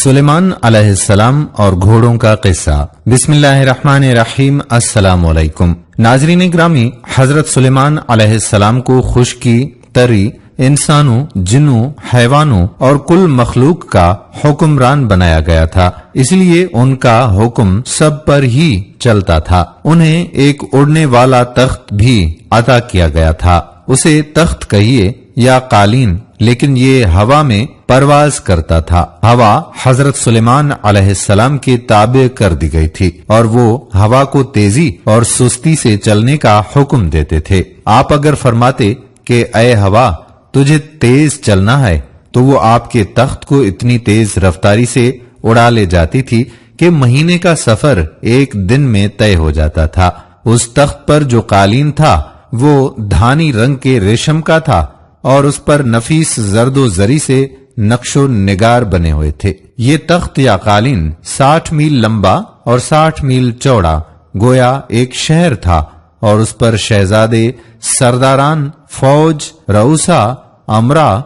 سلیمان علیہ السلام اور گھوڑوں کا قصہ۔ بسم اللہ الرحمن الرحیم۔ السلام علیکم ناظرین گرامی، حضرت سلیمان علیہ السلام کو خشکی، تری، انسانوں، جنوں، حیوانوں اور کل مخلوق کا حکمران بنایا گیا تھا، اس لیے ان کا حکم سب پر ہی چلتا تھا۔ انہیں ایک اڑنے والا تخت بھی عطا کیا گیا تھا، اسے تخت کہیے یا قالین، لیکن یہ ہوا میں پرواز کرتا تھا۔ ہوا حضرت سلیمان علیہ السلام کے تابع کر دی گئی تھی اور وہ ہوا کو تیزی اور سستی سے چلنے کا حکم دیتے تھے۔ آپ اگر فرماتے کہ اے ہوا تجھے تیز چلنا ہے تو وہ آپ کے تخت کو اتنی تیز رفتاری سے اڑا لے جاتی تھی کہ مہینے کا سفر ایک دن میں طے ہو جاتا تھا۔ اس تخت پر جو قالین تھا وہ دھانی رنگ کے ریشم کا تھا اور اس پر نفیس زرد و زری سے نقش و نگار بنے ہوئے تھے۔ یہ تخت یا قالین 60 میل لمبا اور 60 میل چوڑا گویا ایک شہر تھا، اور اس پر شہزادے، سرداران، فوج، رؤسا، امرا،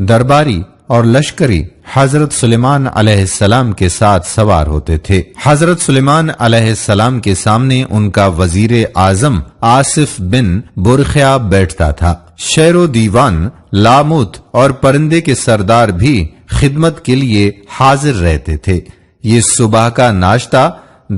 درباری اور لشکری حضرت سلیمان علیہ السلام کے ساتھ سوار ہوتے تھے۔ حضرت سلیمان علیہ السلام کے سامنے ان کا وزیر اعظم آصف بن برخیا بیٹھتا تھا۔ شیر و دیوان، لاموت اور پرندے کے سردار بھی خدمت کے لیے حاضر رہتے تھے۔ یہ صبح کا ناشتہ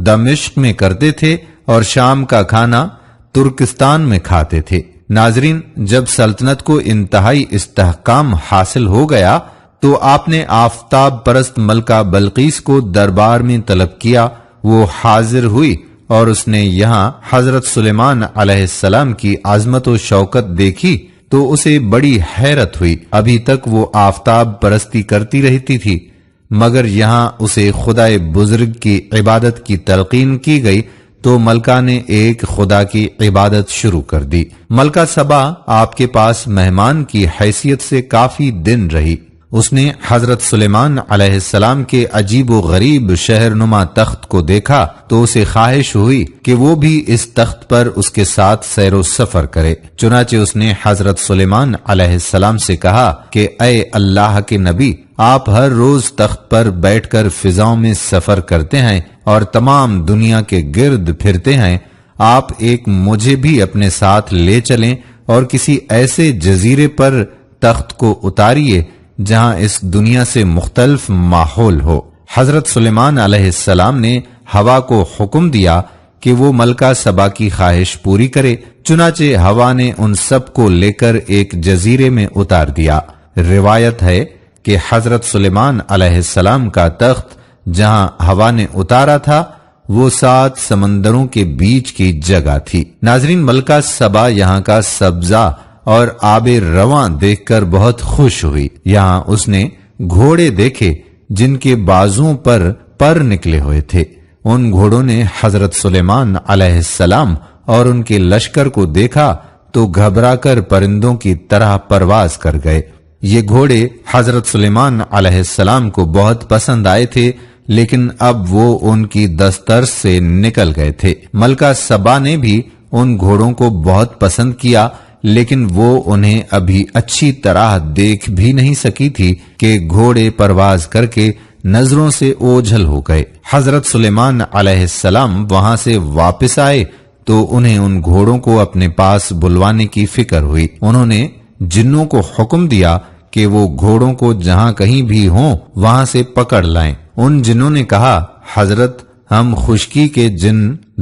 دمشق میں کرتے تھے اور شام کا کھانا ترکستان میں کھاتے تھے۔ ناظرین، جب سلطنت کو انتہائی استحکام حاصل ہو گیا تو آپ نے آفتاب پرست ملکہ بلقیس کو دربار میں طلب کیا۔ وہ حاضر ہوئی اور اس نے یہاں حضرت سلیمان علیہ السلام کی عظمت و شوکت دیکھی تو اسے بڑی حیرت ہوئی۔ ابھی تک وہ آفتاب پرستی کرتی رہتی تھی، مگر یہاں اسے خدائے بزرگ کی عبادت کی تلقین کی گئی تو ملکہ نے ایک خدا کی عبادت شروع کر دی۔ ملکہ سبا آپ کے پاس مہمان کی حیثیت سے کافی دن رہی۔ اس نے حضرت سلیمان علیہ السلام کے عجیب و غریب شہر نما تخت کو دیکھا تو اسے خواہش ہوئی کہ وہ بھی اس تخت پر اس کے ساتھ سیر و سفر کرے۔ چنانچہ اس نے حضرت سلیمان علیہ السلام سے کہا کہ اے اللہ کے نبی، آپ ہر روز تخت پر بیٹھ کر فضاؤں میں سفر کرتے ہیں اور تمام دنیا کے گرد پھرتے ہیں، آپ ایک مجھے بھی اپنے ساتھ لے چلیں اور کسی ایسے جزیرے پر تخت کو اتاریے جہاں اس دنیا سے مختلف ماحول ہو۔ حضرت سلیمان علیہ السلام نے ہوا کو حکم دیا کہ وہ ملکہ سبا کی خواہش پوری کرے، چنانچہ ہوا نے ان سب کو لے کر ایک جزیرے میں اتار دیا۔ روایت ہے کہ حضرت سلیمان علیہ السلام کا تخت جہاں ہوا نے اتارا تھا وہ 7 سمندروں کے بیچ کی جگہ تھی۔ ناظرین، ملکہ سبا یہاں کا سبزہ اور آب رواں دیکھ کر بہت خوش ہوئی۔ یہاں اس نے گھوڑے دیکھے جن کے بازوں پر نکلے ہوئے تھے۔ ان گھوڑوں نے حضرت سلیمان علیہ السلام اور ان کے لشکر کو دیکھا تو گھبرا کر پرندوں کی طرح پرواز کر گئے۔ یہ گھوڑے حضرت سلیمان علیہ السلام کو بہت پسند آئے تھے، لیکن اب وہ ان کی دسترس سے نکل گئے تھے۔ ملکہ سبا نے بھی ان گھوڑوں کو بہت پسند کیا، لیکن وہ انہیں ابھی اچھی طرح دیکھ بھی نہیں سکی تھی کہ گھوڑے پرواز کر کے نظروں سے اوجھل ہو گئے۔ حضرت سلیمان علیہ السلام وہاں سے واپس آئے تو انہیں ان گھوڑوں کو اپنے پاس بلوانے کی فکر ہوئی۔ انہوں نے جنوں کو حکم دیا کہ وہ گھوڑوں کو جہاں کہیں بھی ہوں وہاں سے پکڑ لائیں۔ ان جنوں نے کہا، حضرت، ہم خشکی کے جن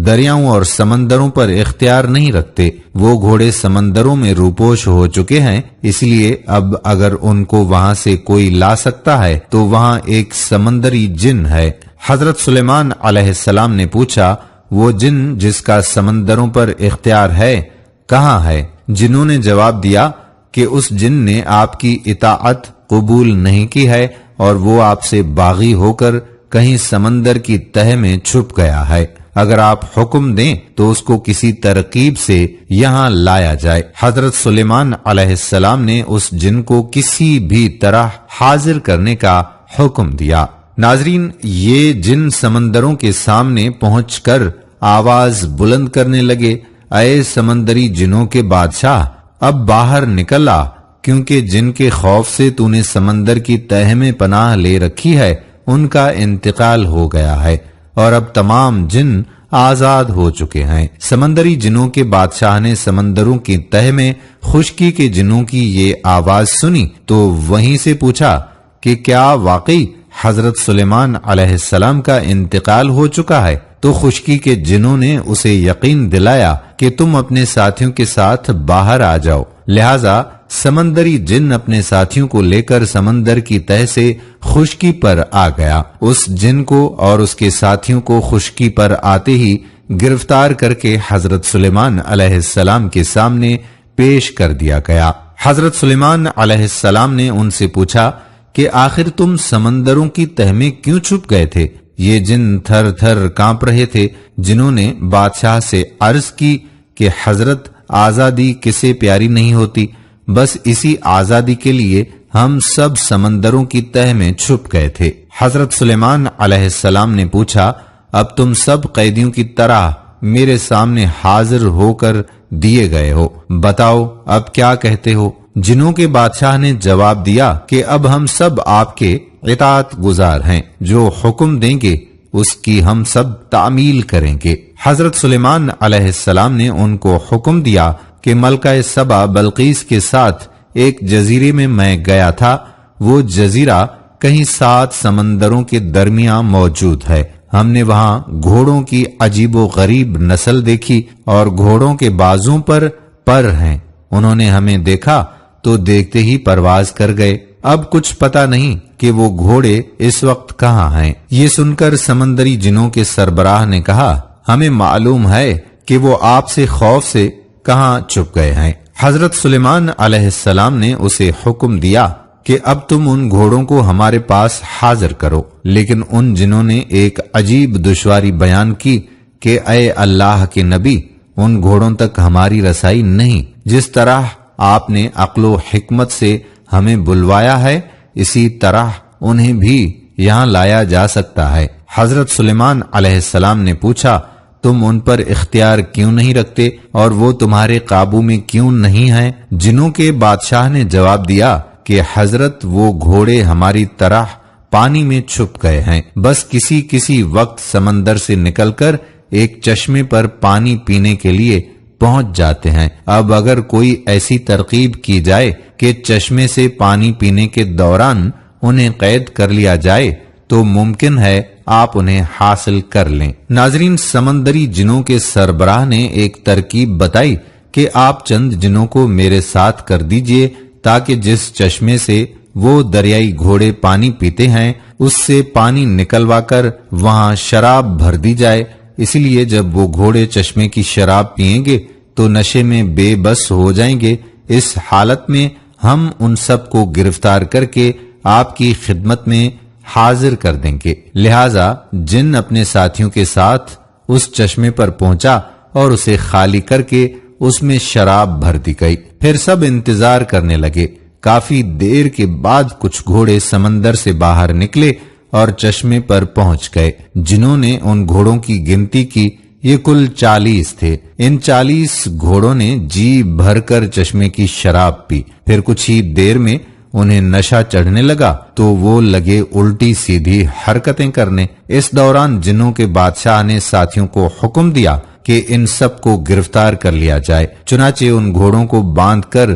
دریاؤں اور سمندروں پر اختیار نہیں رکھتے، وہ گھوڑے سمندروں میں روپوش ہو چکے ہیں، اس لیے اب اگر ان کو وہاں سے کوئی لا سکتا ہے تو وہاں ایک سمندری جن ہے۔ حضرت سلیمان علیہ السلام نے پوچھا، وہ جن جس کا سمندروں پر اختیار ہے کہاں ہے؟ جنوں نے جواب دیا کہ اس جن نے آپ کی اطاعت قبول نہیں کی ہے اور وہ آپ سے باغی ہو کر کہیں سمندر کی تہہ میں چھپ گیا ہے۔ اگر آپ حکم دیں تو اس کو کسی ترکیب سے یہاں لایا جائے۔ حضرت سلیمان علیہ السلام نے اس جن کو کسی بھی طرح حاضر کرنے کا حکم دیا۔ ناظرین، یہ جن سمندروں کے سامنے پہنچ کر آواز بلند کرنے لگے، اے سمندری جنوں کے بادشاہ، اب باہر نکل آ، کیونکہ جن کے خوف سے تو نے سمندر کی تہہ میں پناہ لے رکھی ہے ان کا انتقال ہو گیا ہے اور اب تمام جن آزاد ہو چکے ہیں۔ سمندری جنوں کے بادشاہ نے سمندروں کی تہ میں خشکی کے جنوں کی یہ آواز سنی تو وہیں سے پوچھا کہ کیا واقعی حضرت سلیمان علیہ السلام کا انتقال ہو چکا ہے؟ تو خشکی کے جنوں نے اسے یقین دلایا کہ تم اپنے ساتھیوں کے ساتھ باہر آ جاؤ۔ لہذا سمندری جن اپنے ساتھیوں کو لے کر سمندر کی تہ سے خشکی پر آ گیا۔ اس جن کو اور اس کے ساتھیوں کو خشکی پر آتے ہی گرفتار کر کے حضرت سلیمان علیہ السلام کے سامنے پیش کر دیا گیا۔ حضرت سلیمان علیہ السلام نے ان سے پوچھا کہ آخر تم سمندروں کی تہ میں کیوں چھپ گئے تھے؟ یہ جن تھر تھر کانپ رہے تھے۔ جنہوں نے بادشاہ سے عرض کی کہ حضرت آزادی کسے پیاری نہیں ہوتی، بس اسی آزادی کے لیے ہم سب سمندروں کی تہ میں چھپ گئے تھے۔ حضرت سلیمان علیہ السلام نے پوچھا اب تم سب قیدیوں کی طرح میرے سامنے حاضر ہو کر دیے گئے ہو، بتاؤ اب کیا کہتے ہو؟ جنوں کے بادشاہ نے جواب دیا کہ اب ہم سب آپ کے اطاعت گزار ہیں، جو حکم دیں گے اس کی ہم سب تعمیل کریں گے۔ حضرت سلیمان علیہ السلام نے ان کو حکم دیا کہ ملکہ سبا بلقیس کے ساتھ ایک جزیرے میں میں گیا تھا، وہ جزیرہ کہیں 7 سمندروں کے درمیان موجود ہے۔ ہم نے وہاں گھوڑوں کی عجیب و غریب نسل دیکھی اور گھوڑوں کے بازوں پر پر ہیں۔ انہوں نے ہمیں دیکھا تو دیکھتے ہی پرواز کر گئے۔ اب کچھ پتہ نہیں کہ وہ گھوڑے اس وقت کہاں ہیں۔ یہ سن کر سمندری جنوں کے سربراہ نے کہا ہمیں معلوم ہے کہ وہ آپ سے خوف سے کہاں چھپ گئے ہیں۔ حضرت سلیمان علیہ السلام نے اسے حکم دیا کہ اب تم ان گھوڑوں کو ہمارے پاس حاضر کرو، لیکن ان جنوں نے ایک عجیب دشواری بیان کی کہ اے اللہ کے نبی، ان گھوڑوں تک ہماری رسائی نہیں۔ جس طرح آپ نے عقل و حکمت سے ہمیں بلوایا ہے اسی طرح انہیں بھی یہاں لایا جا سکتا ہے۔ حضرت سلیمان علیہ السلام نے پوچھا تم ان پر اختیار کیوں نہیں رکھتے اور وہ تمہارے قابو میں کیوں نہیں ہیں؟ جنوں کے بادشاہ نے جواب دیا کہ حضرت وہ گھوڑے ہماری طرح پانی میں چھپ گئے ہیں، بس کسی وقت سمندر سے نکل کر ایک چشمے پر پانی پینے کے لیے پہنچ جاتے ہیں۔ اب اگر کوئی ایسی ترکیب کی جائے کہ چشمے سے پانی پینے کے دوران انہیں قید کر لیا جائے تو ممکن ہے آپ انہیں حاصل کر لیں۔ ناظرین، سمندری جنوں کے سربراہ نے ایک ترکیب بتائی کہ آپ چند جنوں کو میرے ساتھ کر دیجئے تاکہ جس چشمے سے وہ دریائی گھوڑے پانی پیتے ہیں اس سے پانی نکلوا کر وہاں شراب بھر دی جائے۔ اسی لیے جب وہ گھوڑے چشمے کی شراب پئیں گے تو نشے میں بے بس ہو جائیں گے۔ اس حالت میں ہم ان سب کو گرفتار کر کے آپ کی خدمت میں حاضر کر دیں گے۔ لہذا جن اپنے ساتھیوں کے ساتھ اس چشمے پر پہنچا اور اسے خالی کر کے اس میں شراب بھر دی گئی۔ پھر سب انتظار کرنے لگے۔ کافی دیر کے بعد کچھ گھوڑے سمندر سے باہر نکلے اور چشمے پر پہنچ گئے۔ جنہوں نے ان گھوڑوں کی گنتی کی، یہ کل 40 تھے۔ ان 40 گھوڑوں نے جی بھر کر چشمے کی شراب پی۔ پھر کچھ ہی دیر میں انہیں نشہ چڑھنے لگا تو وہ لگے الٹی سیدھی حرکتیں کرنے۔ اس دوران جنوں کے بادشاہ نے ساتھیوں کو حکم دیا کہ ان سب کو گرفتار کر لیا جائے۔ چنانچہ ان گھوڑوں کو باندھ کر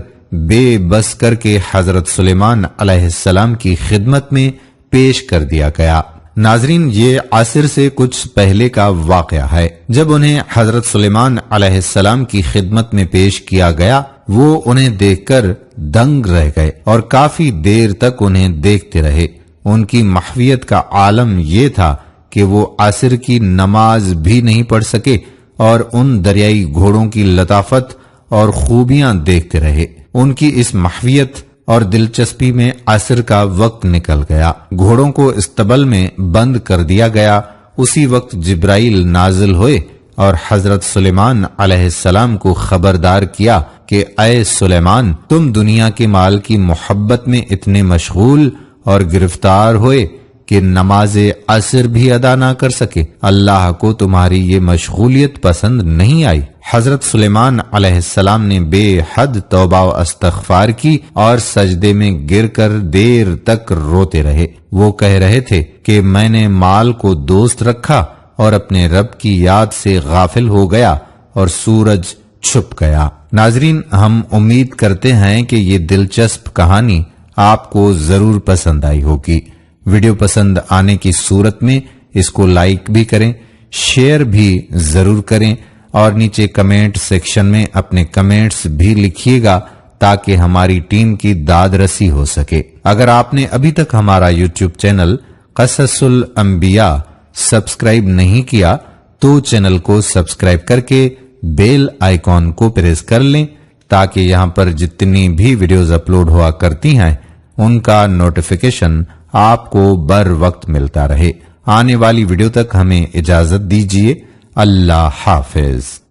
بے بس کر کے حضرت سلیمان علیہ السلام کی خدمت میں پیش کر دیا گیا۔ ناظرین، یہ عصر سے کچھ پہلے کا واقعہ ہے۔ جب انہیں حضرت سلیمان علیہ السلام کی خدمت میں پیش کیا گیا، وہ انہیں دیکھ کر دنگ رہ گئے اور کافی دیر تک انہیں دیکھتے رہے۔ ان کی محویت کا عالم یہ تھا کہ وہ عصر کی نماز بھی نہیں پڑھ سکے اور ان دریائی گھوڑوں کی لطافت اور خوبیاں دیکھتے رہے۔ ان کی اس محویت اور دلچسپی میں عصر کا وقت نکل گیا۔ گھوڑوں کو استبل میں بند کر دیا گیا۔ اسی وقت جبرائیل نازل ہوئے اور حضرت سلیمان علیہ السلام کو خبردار کیا کہ اے سلیمان، تم دنیا کے مال کی محبت میں اتنے مشغول اور گرفتار ہوئے کہ نماز عصر بھی ادا نہ کر سکے۔ اللہ کو تمہاری یہ مشغولیت پسند نہیں آئی۔ حضرت سلیمان علیہ السلام نے بے حد توبہ و استغفار کی اور سجدے میں گر کر دیر تک روتے رہے۔ وہ کہہ رہے تھے کہ میں نے مال کو دوست رکھا اور اپنے رب کی یاد سے غافل ہو گیا اور سورج چھپ گیا۔ ناظرین، ہم امید کرتے ہیں کہ یہ دلچسپ کہانی آپ کو ضرور پسند آئی ہوگی۔ ویڈیو پسند آنے کی صورت میں اس کو لائک بھی کریں، شیئر بھی ضرور کریں اور نیچے کمنٹ سیکشن میں اپنے کمنٹس بھی لکھیے گا تاکہ ہماری ٹیم کی داد رسی ہو سکے۔ اگر آپ نے ابھی تک ہمارا یوٹیوب چینل قصص الانبیاء سبسکرائب نہیں کیا تو چینل کو سبسکرائب کر کے بیل آئیکن کو پریس کر لیں تاکہ یہاں پر جتنی بھی ویڈیوز اپلوڈ ہوا کرتی ہیں ان کا نوٹیفیکیشن آپ کو بر وقت ملتا رہے۔ آنے والی ویڈیو تک ہمیں اجازت دیجیے۔ اللہ حافظ۔